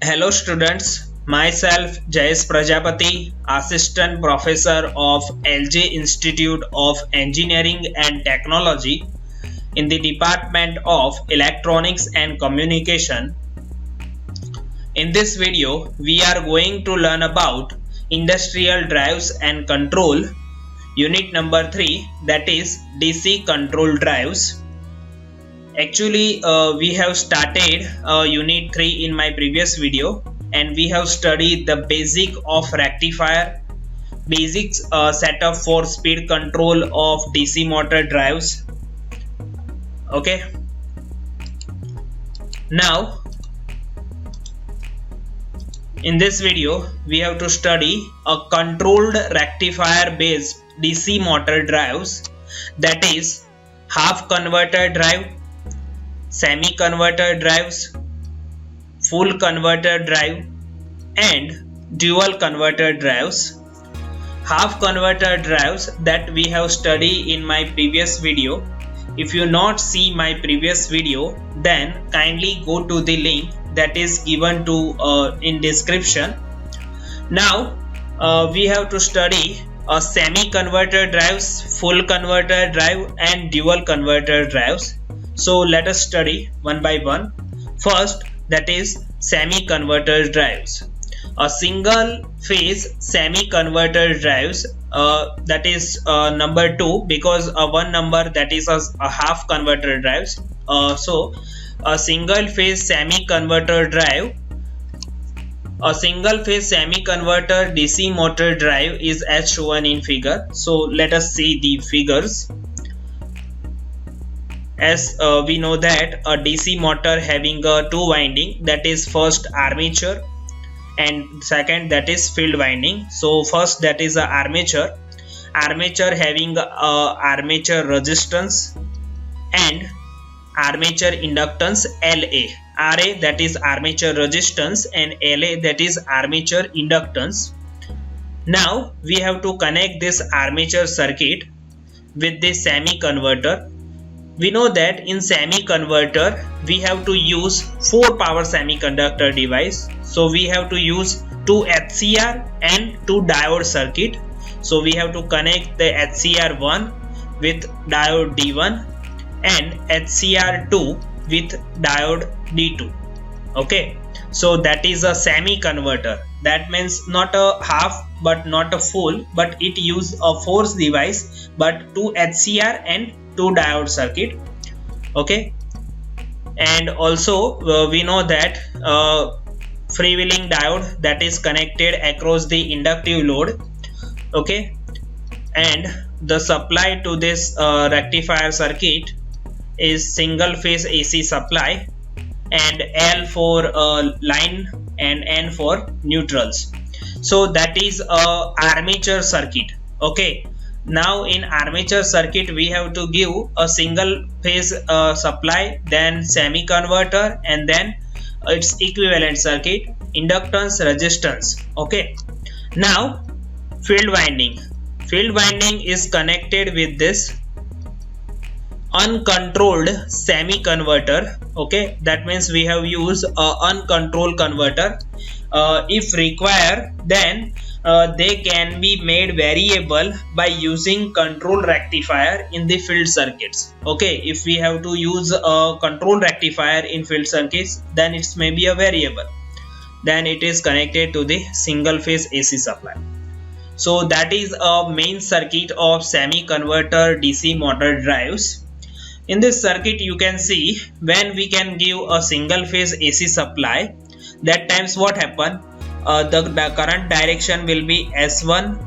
Hello students, myself Jayesh Prajapati, Assistant Professor of LJ Institute of Engineering and Technology in the Department of Electronics and Communication. In this video, we are going to learn about Industrial Drives and Control, Unit number 3, that is DC Control Drives. Actually, we have started unit 3 in my previous video, and we have studied the basic of rectifier, basics setup for speed control of DC motor drives. Okay, now in this video we have to study a controlled rectifier based DC motor drives, that is half converter drive, semi converter drives, full converter drive, and dual converter drives. Half converter drives that we have studied in my previous video. If you not see my previous video, then kindly go to the link that is given to in description. Now we have to study a semi converter drives, full converter drive, and dual converter drives. So let us study one by one. First, that is semi converter drives. A single phase semi converter drives, that is number 2, because one number that is a half converter drives. So a single phase semi converter drive, a single phase semi converter DC motor drive is as shown in figure. So let us see the figures. As we know that a DC motor having a two winding, that is first armature and second that is field winding. So first that is a armature having armature resistance and armature inductance LA. RA that is armature resistance and LA that is armature inductance. Now we have to connect this armature circuit with this semi converter. We know that in semi converter we have to use 4 power semiconductor device. So we have to use 2 HCR and 2 diode circuit. So we have to connect the HCR1 with diode D1 and HCR2 with diode D2. Okay, so that is a semi converter. That means not a half but not a full, but it use a force device but 2 HCR and 2 diode circuit. Okay, and also we know that freewheeling diode that is connected across the inductive load. Okay, and the supply to this rectifier circuit is single phase AC supply, and L for line and N for neutrals. So that is a armature circuit. Okay, now in armature circuit we have to give a single phase supply, then semi converter, and then its equivalent circuit, inductance, resistance. Okay, now field winding is connected with this uncontrolled semi converter. Okay, that means we have used a uncontrolled converter. If required, then they can be made variable by using control rectifier in the field circuits. Okay, if we have to use a control rectifier in field circuits, then it may be a variable, then it is connected to the single phase AC supply. So that is a main circuit of semi converter DC motor drives. In this circuit you can see, when we can give a single phase AC supply, that times what happen, the current direction will be S1,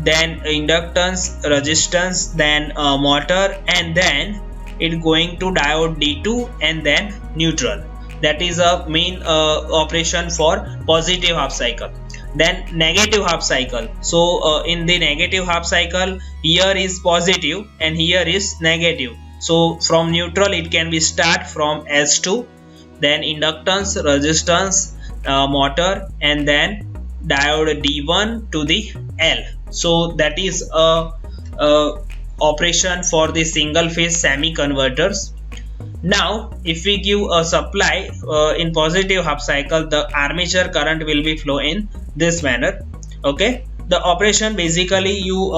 then inductance, resistance, then motor, and then it going to diode D2 and then neutral. That is a main operation for positive half cycle. Then negative half cycle. So in the negative half cycle, here is positive and here is negative. So from neutral it can be start from S2, then inductance, resistance, motor, and then diode D1 to the L. So that is a operation for the single phase semi converters. Now if we give a supply in positive half cycle, the armature current will be flow in this manner. Okay, the operation basically you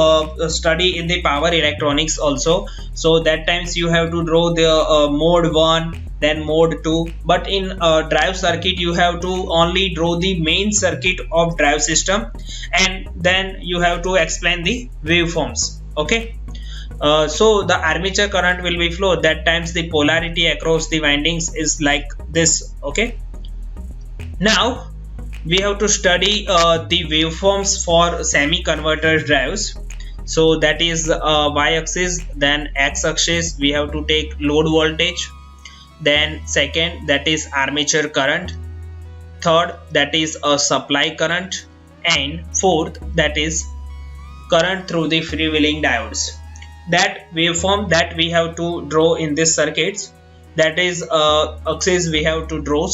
study in the power electronics also, so that times you have to draw the mode 1, then mode 2, but in drive circuit you have to only draw the main circuit of drive system, and then you have to explain the waveforms. Okay, so the armature current will be flow, that times the polarity across the windings is like this. Okay, now we have to study the waveforms for semi converter drives. So that is y-axis, then x-axis we have to take load voltage, then second that is armature current, third that is a supply current, and fourth that is current through the freewheeling diodes. That waveform that we have to draw in this circuits, that is axis we have to draw.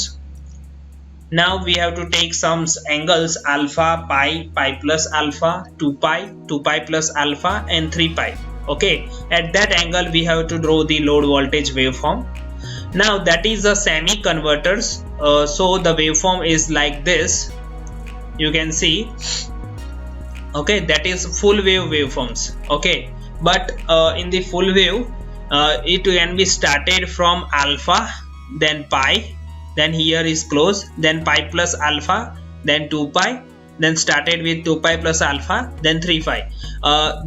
Now we have to take some angles alpha, pi, pi plus alpha, 2 pi, 2 pi plus alpha, and 3 pi. Okay, at that angle we have to draw the load voltage waveform. Now that is a semi converters, so the waveform is like this, you can see. Okay, that is full wave waveforms. Okay, but in the full wave it can be started from alpha, then pi, then here is close, then pi plus alpha, then 2 pi, then started with 2 pi plus alpha, then 3 pi.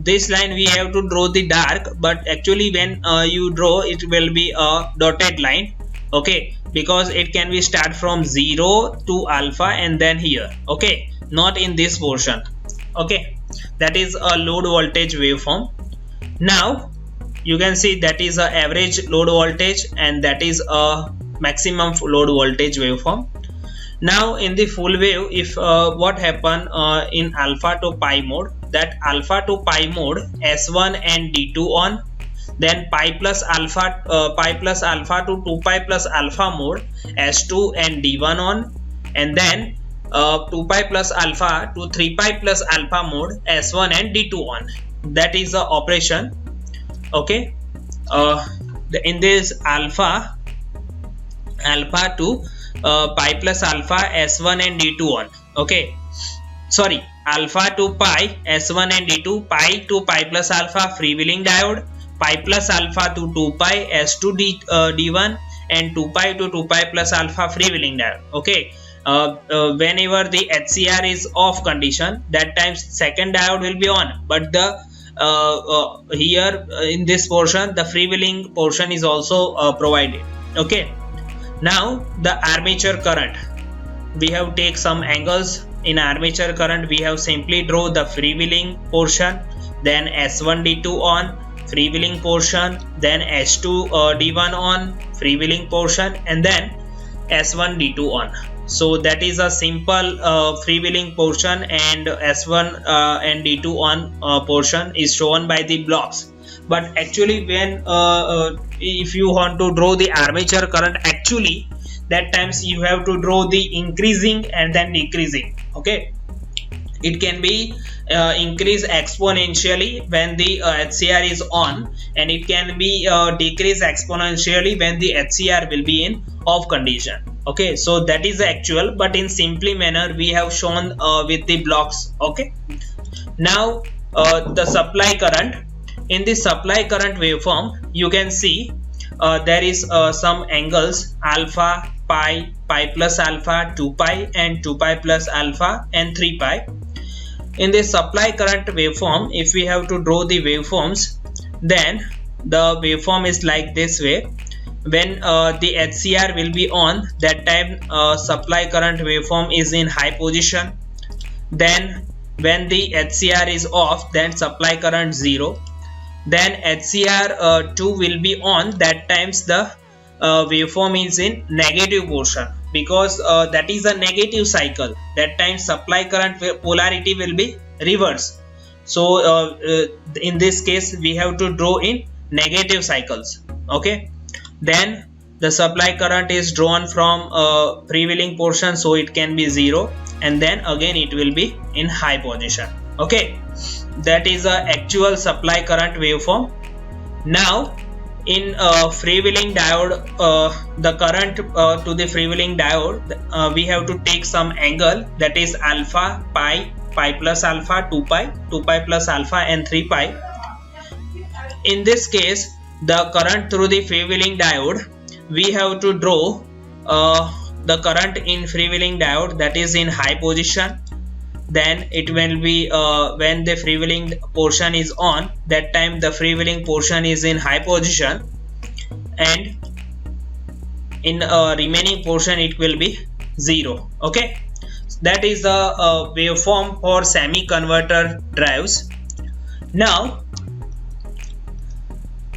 This line we have to draw the dark, but actually when you draw it will be a dotted line. Okay, because it can be start from 0 to alpha and then here. Okay, not in this portion. Okay, that is a load voltage waveform. Now you can see that is a average load voltage and that is a maximum load voltage waveform. Now in the full wave, if what happen in alpha to pi mode, that alpha to pi mode S1 and D2 on, then pi plus alpha to 2 pi plus alpha mode S2 and D1 on, and then 2 pi plus alpha to 3 pi plus alpha mode S1 and D2 on. That is the operation. Okay, in this alpha to pi plus alpha S1 and D2 on. Okay, sorry, alpha to pi S1 and D2, pi to pi plus alpha freewheeling diode, pi plus alpha to 2 pi S2 D1, and 2 pi to 2 pi plus alpha freewheeling diode. Okay, whenever the HCR is off condition, that times second diode will be on, but the here in this portion the freewheeling portion is also provided. Okay, now the armature current, we have take some angles. In armature current we have simply draw the freewheeling portion, then S1 D2 on freewheeling portion, then S2 D1 on freewheeling portion, and then S1 D2 on. So that is a simple freewheeling portion, and S1 and D2 on portion is shown by the blocks. But actually when if you want to draw the armature current, actually that times you have to draw the increasing and then decreasing. Okay, it can be increase exponentially when the HCR is on, and it can be decrease exponentially when the HCR will be in off condition. Okay, so that is the actual, but in simply manner we have shown with the blocks. Okay, now the supply current. In the supply current waveform you can see there is some angles alpha, pi, pi plus alpha, 2 pi, and 2 pi plus alpha, and 3 pi. In the supply current waveform, if we have to draw the waveforms, then the waveform is like this way. When the HCR will be on, that time supply current waveform is in high position. Then when the HCR is off, then supply current 0. Then HCR 2 will be on, that times the waveform is in negative portion, because that is a negative cycle. That time supply current polarity will be reverse. So in this case we have to draw in negative cycles. Okay, then the supply current is drawn from freewheeling portion, so it can be 0, and then again it will be in high position. Okay, that is a actual supply current waveform. Now In freewheeling diode, the current to the freewheeling diode, we have to take some angle, that is alpha, pi, pi plus alpha, 2 pi, 2 pi plus alpha, and 3 pi. In this case, the current through the freewheeling diode, we have to draw the current in freewheeling diode, that is in high position. Then it will be when the freewheeling portion is on, that time the freewheeling portion is in high position, and in remaining portion it will be 0. Okay, that is the waveform for semi converter drives. Now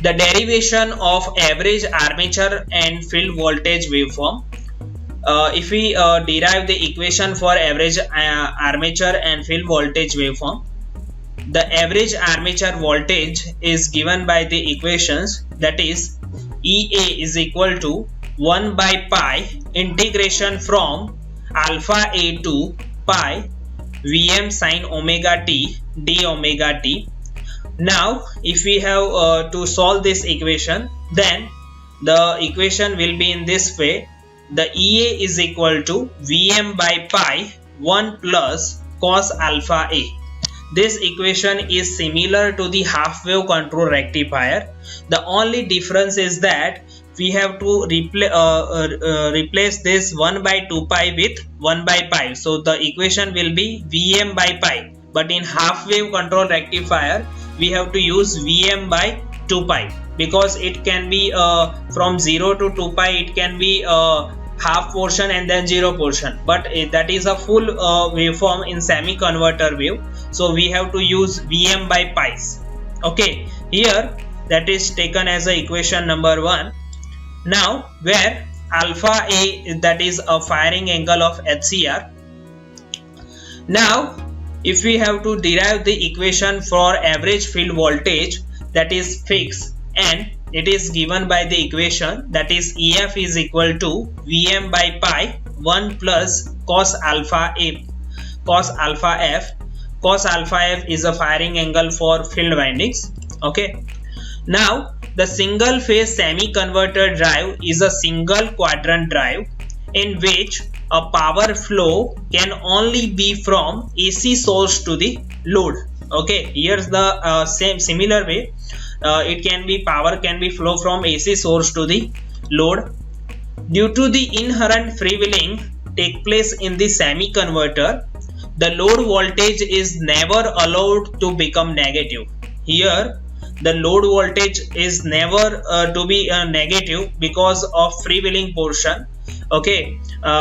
the derivation of average armature and field voltage waveform. If we derive the equation for average armature and field voltage waveform, the average armature voltage is given by the equations, that is EA is equal to 1 by pi integration from alpha A to pi Vm sin omega t d omega t. Now if we have to solve this equation, then the equation will be in this way. The EA is equal to Vm by pi 1 plus cos alpha A. This equation is similar to the half wave control rectifier. The only difference is that we have to replace this 1 by 2 pi with 1 by pi. So the equation will be Vm by pi. But in half wave control rectifier, we have to use Vm by 2 pi, because it can be from 0 to 2 pi, it can be half portion and then 0 portion, but that is a full waveform in semi converter wave, so we have to use Vm by pi's. Okay, here that is taken as a equation number 1. Now where alpha A, that is a firing angle of HCR. Now if we have to derive the equation for average field voltage, that is fixed, and it is given by the equation, that is EF is equal to Vm by pi 1 plus cos alpha A, cos alpha F. Cos alpha F is a firing angle for field windings. Okay, now the single phase semi converter drive is a single quadrant drive in which a power flow can only be from AC source to the load. Okay, here's the similar way. It can be power can be flow from AC source to the load. Due to the inherent freewheeling take place in the semi converter, the load voltage is never allowed to become negative. Here the load voltage is never to be negative because of freewheeling portion. Okay,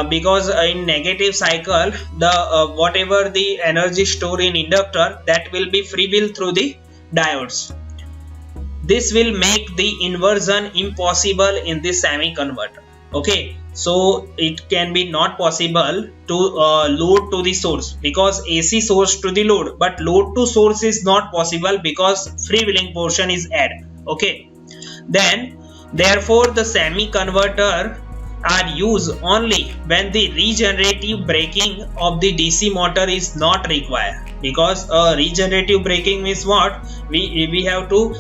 because in negative cycle, the whatever the energy stored in inductor, that will be freewheel through the diodes. This will make the inversion impossible in this semi converter. Okay, so it can be not possible to load to the source, because AC source to the load, but load to source is not possible because freewheeling portion is added. Okay, then therefore the semi converter are used only when the regenerative braking of the DC motor is not required, because regenerative braking means what? We have to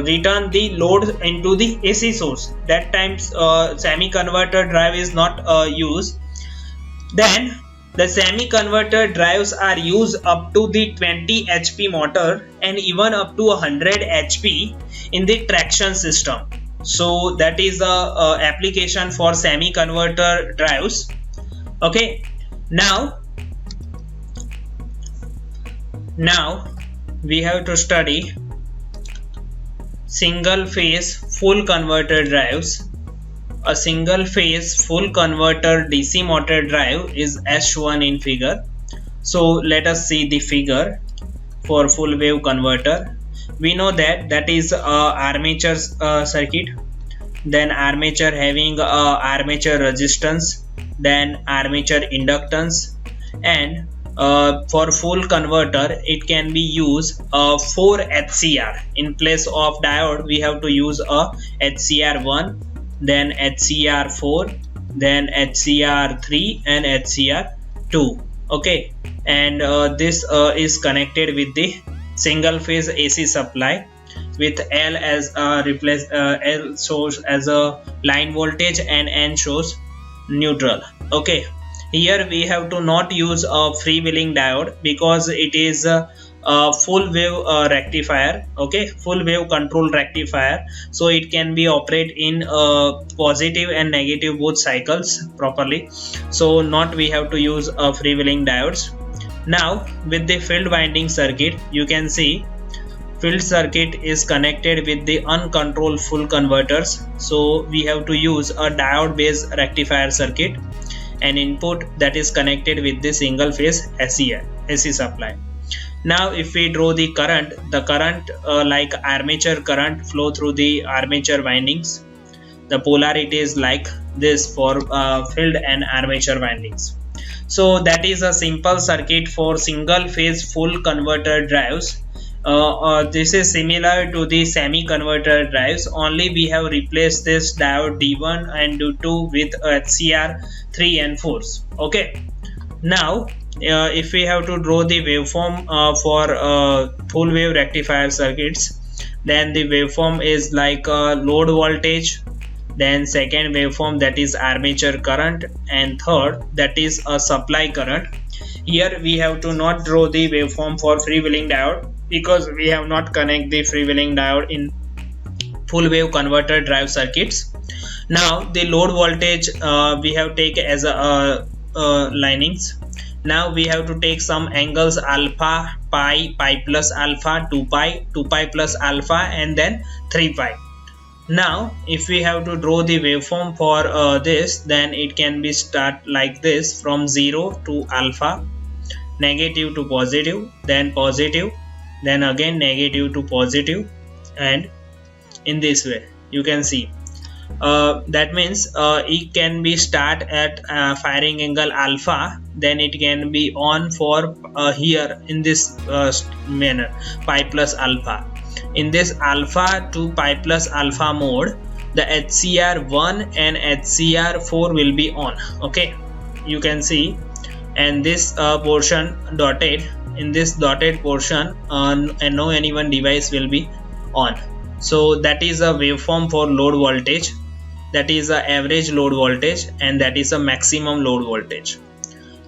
return the load into the AC source. That times semi converter drive is not used. Then the semi converter drives are used up to the 20 HP motor and even up to 100 HP in the traction system. So that is the application for semi converter drives. Okay, now we have to study single phase full converter drives. A single phase full converter DC motor drive is as shown in figure. So let us see the figure for full wave converter. We know that is armature circuit, then armature having armature resistance, then armature inductance, and for full converter it can be used 4 HCR. In place of diode we have to use a HCR1, then HCR4, then HCR3 and HCR2. Okay, and this is connected with the single phase AC supply. with L as L shows as a line voltage and N shows neutral. Okay, here we have to not use a freewheeling diode because it is a full wave rectifier. Okay, full wave control rectifier, so it can be operate in positive and negative both cycles properly, so not we have to use a freewheeling diodes. Now with the field winding circuit, you can see field circuit is connected with the uncontrolled full converters, so we have to use a diode based rectifier circuit, an input that is connected with the single phase AC supply. Now if we draw the current like armature current flow through the armature windings. The polarity is like this for field and armature windings. So that is a simple circuit for single phase full converter drives. This is similar to the semi converter drives, only we have replaced this diode D1 and D2 with HCR 3 and 4s. Okay, now if we have to draw the waveform for full wave rectifier circuits, then the waveform is like load voltage, then second waveform that is armature current, and third that is a supply current. Here we have to not draw the waveform for freewheeling diode because we have not connect the freewheeling diode in full wave converter drive circuits. Now the load voltage we have take as a linings. Now we have to take some angles alpha, pi, pi plus alpha, 2 pi plus alpha, and then 3 pi. Now if we have to draw the waveform for this, then it can be start like this from 0 to alpha, negative to positive, then positive, then again negative to positive, and in this way you can see. That means it can be start at firing angle alpha, then it can be on for here in this manner pi plus alpha. In this alpha to pi plus alpha mode, the HCR1 and HCR4 will be on. Okay, you can see, and this portion dotted, in this dotted portion and no any1 device will be on. So that is a waveform for load voltage, that is a average load voltage, and that is a maximum load voltage.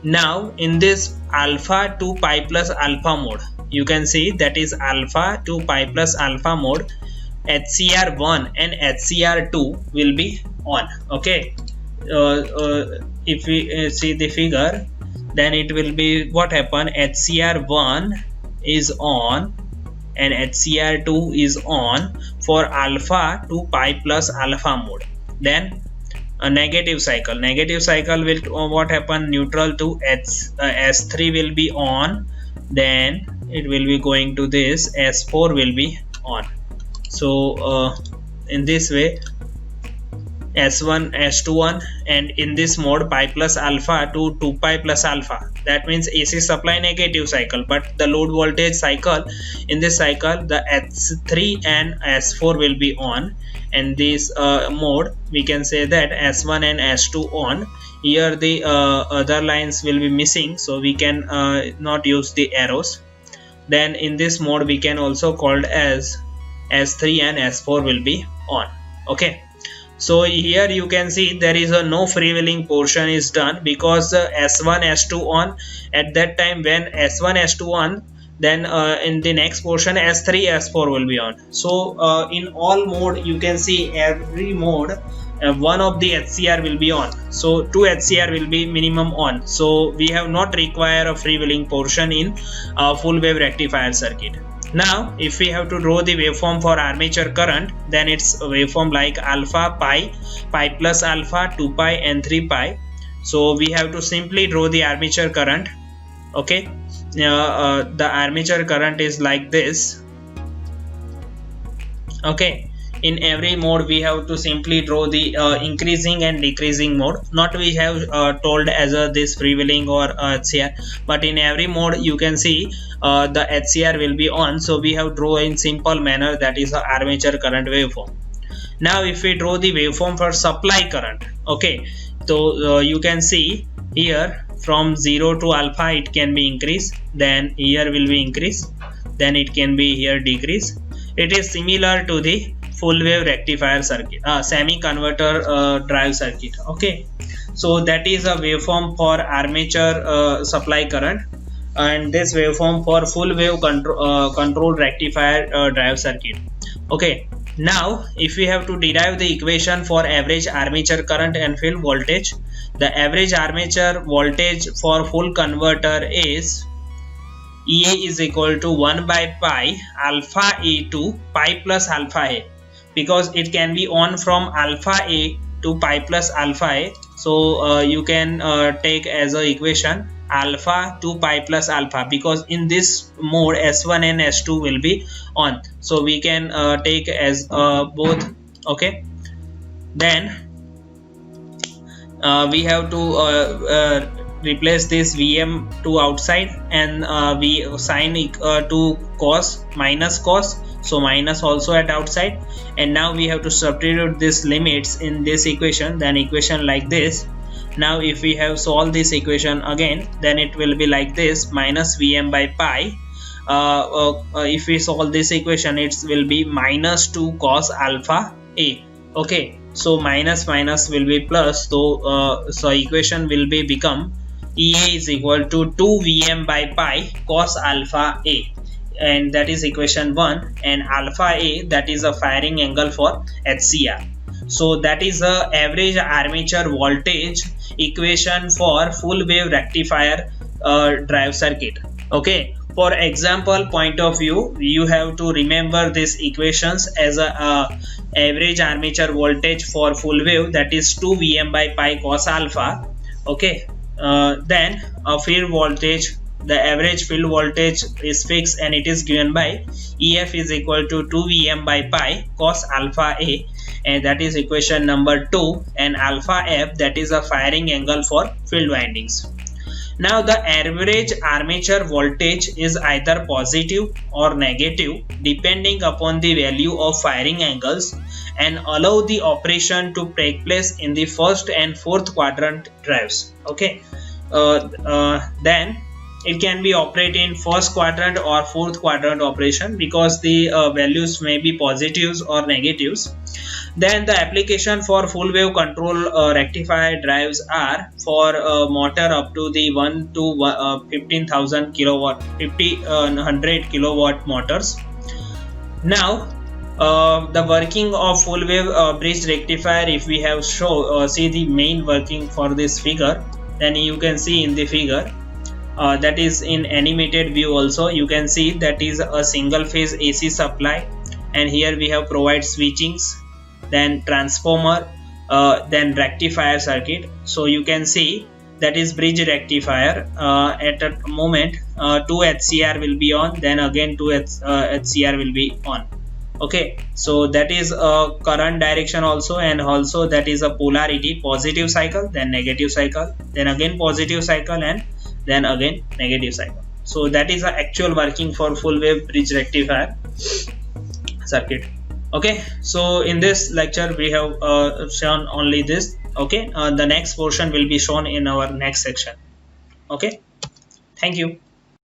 Now in this alpha to pi plus alpha mode, you can see that is alpha to pi plus alpha mode, HCR1 and HCR2 will be on. Okay, if we see the figure, then it will be what happen, HCR1 is on and HCR2 is on for alpha to pi plus alpha mode. Then a negative cycle will what happen, neutral to S3 will be on, then it will be going to this S4 will be on. So in this way S1 S21, and in this mode pi plus alpha to 2 pi plus alpha, that means AC supply negative cycle, but the load voltage cycle, in this cycle the S3 and S4 will be on, and this mode we can say that S1 and S2 on. Here the other lines will be missing, so we can not use the arrows. Then in this mode we can also called as S3 and S4 will be on. Okay, so here you can see there is a no freewheeling portion is done because S1 S2 on, at that time when S1 S2 on, then in the next portion S3 S4 will be on. So in all mode you can see every mode one of the HCR will be on, so 2 HCR will be minimum on. So we have not require a freewheeling portion in full wave rectifier circuit. Now if we have to draw the waveform for armature current, then it's a waveform like alpha, pi, pi plus alpha, 2 pi and 3 pi. So we have to simply draw the armature current. Okay, the armature current is like this. Okay, in every mode we have to simply draw the increasing and decreasing mode, not we have told as this freewheeling or HCR, but in every mode you can see the HCR will be on, so we have draw in simple manner, that is the armature current waveform. Now if we draw the waveform for supply current, okay, so you can see here from 0 to alpha it can be increase, then here will be increase, then it can be here decrease, It is similar to the full wave rectifier circuit, semi converter drive circuit. Okay, so that is a waveform for armature supply current, and this waveform for full wave control rectifier drive circuit. Okay, now if we have to derive the equation for average armature current and field voltage, the average armature voltage for full converter is EA is equal to 1 by pi alpha A to pi plus alpha A, because it can be on from alpha A to pi plus alpha A. So you can take as a equation alpha to pi plus alpha, because in this mode S1 and S2 will be on, so we can take as both. Okay, then we have to replace this Vm to outside, and we sin to cos minus cos, so minus also at outside, and now we have to substitute these limits in this equation, then equation like this. Now if we have solved this equation again, then it will be like this, minus Vm by pi. If we solve this equation, it will be minus 2 cos alpha A. Okay, so minus minus will be plus, so equation will be become EA is equal to 2 Vm by pi cos alpha A, and that is equation 1, and alpha A, that is a firing angle for HCR. So that is a average armature voltage equation for full wave rectifier drive circuit. Okay, for example point of view, you have to remember these equations as a average armature voltage for full wave, that is 2 Vm by pi cos alpha. Okay, then a field voltage, the average field voltage is fixed, and it is given by EF is equal to 2 Vm by pi cos alpha A, and that is equation number 2, and alpha F, that is a firing angle for field windings. Now the average armature voltage is either positive or negative depending upon the value of firing angles, and allow the operation to take place in the first and fourth quadrant drives. Okay, then it can be operated in first quadrant or fourth quadrant operation, because the values may be positives or negatives. Then the application for full wave control rectifier drives are for motor up to the 1 to 15,000 kilowatt, 100 kilowatt motors. Now the working of full wave bridge rectifier, if we have see the main working for this figure, then you can see in the figure, that is in animated view also, you can see that is a single phase AC supply, and here we have provide switchings, then transformer, then rectifier circuit. So you can see that is bridge rectifier. At a moment 2 HCR will be on, then again 2 HCR will be on. Okay, so that is a current direction also, and also that is a polarity, positive cycle, then negative cycle, then again positive cycle, and then again negative cycle. So that is the actual working for full wave bridge rectifier circuit. Okay, so in this lecture we have shown only this. Okay, the next portion will be shown in our next section. Okay, thank you.